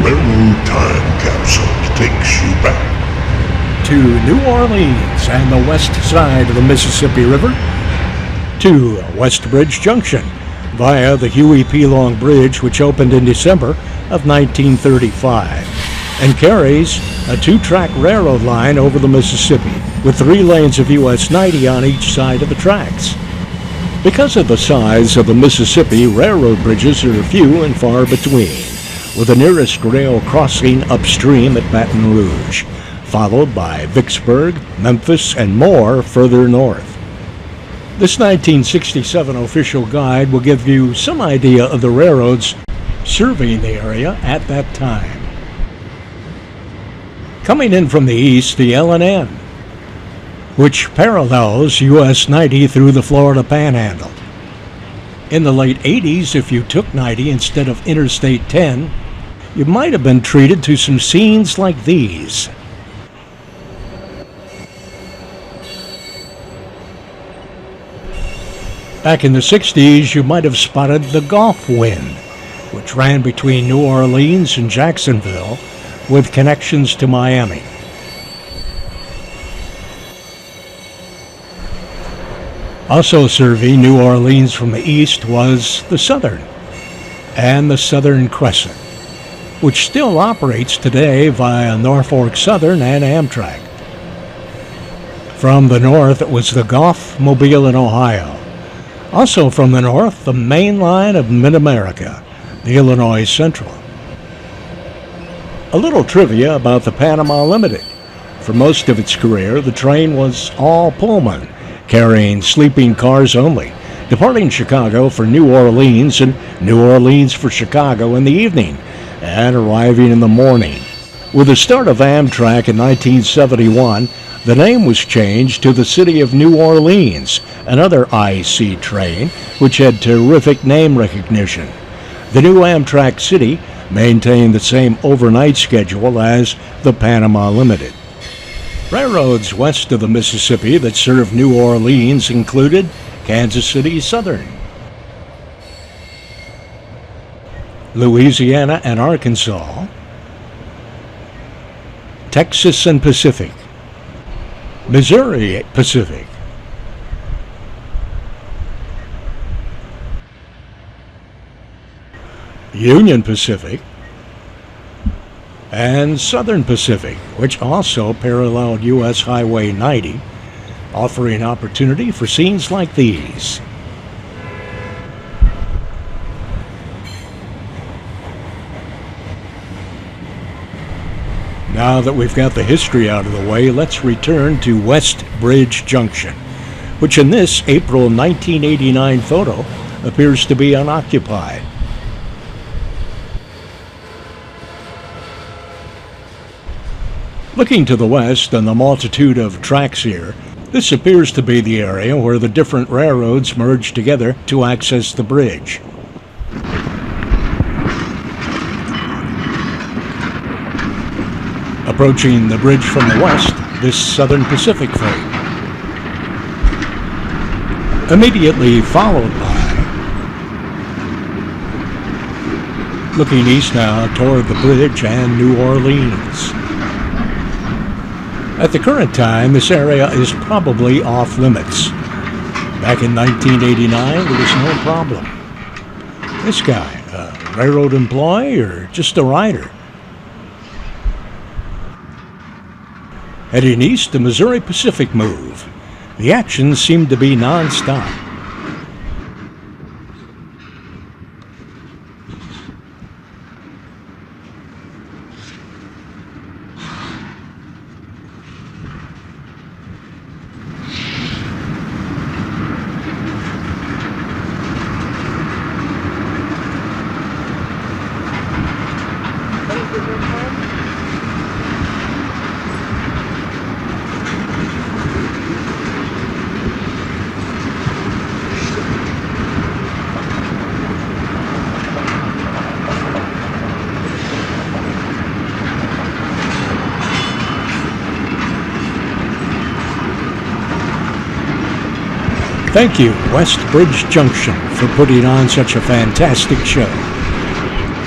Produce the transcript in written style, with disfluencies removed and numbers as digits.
railroad time capsule takes you back to New Orleans and the west side of the Mississippi River, to Westbridge Junction via the Huey P. Long Bridge, which opened in December of 1935 and carries a two-track railroad line over the Mississippi with 3 lanes of US 90 on each side of the tracks. Because of the size of the Mississippi, railroad bridges are few and far between, with the nearest rail crossing upstream at Baton Rouge, followed by Vicksburg, Memphis, and more further north. This 1967 official guide will give you some idea of the railroads serving the area at that time. Coming in from the east, the L&N, which parallels US 90 through the Florida Panhandle. In the late 80s, if you took 90 instead of Interstate 10, you might have been treated to some scenes like these. Back in the 60s, you might have spotted the Gulf Wind, which ran between New Orleans and Jacksonville with connections to Miami. Also serving New Orleans from the east was the Southern and the Southern Crescent, which still operates today via Norfolk Southern and Amtrak. From the north, it was the Gulf, Mobile, and Ohio. Also from the north, the main line of Mid-America, the Illinois Central. A little trivia about the Panama Limited. For most of its career, the train was all Pullman, carrying sleeping cars only, departing Chicago for New Orleans and New Orleans for Chicago in the evening, and arriving in the morning. With the start of Amtrak in 1971, the name was changed to the City of New Orleans, another IC train, which had terrific name recognition. The new Amtrak City maintained the same overnight schedule as the Panama Limited. Railroads west of the Mississippi that served New Orleans included Kansas City Southern, Louisiana and Arkansas, Texas and Pacific, Missouri Pacific, Union Pacific, and Southern Pacific, which also paralleled US Highway 90, offering opportunity for scenes like these. Now that we've got the history out of the way, let's return to Westbridge Junction, which in this April 1989 photo appears to be unoccupied. Looking to the west and the multitude of tracks here, this appears to be the area where the different railroads merged together to access the bridge. Approaching the bridge from the west, this Southern Pacific freight. Immediately followed by, looking east now toward the bridge and New Orleans. At the current time, this area is probably off limits. Back in 1989, there was no problem. This guy, a railroad employee or just a rider? Heading east, the Missouri Pacific move. The action seemed to be non-stop. Thank you, Westbridge Junction, for putting on such a fantastic show.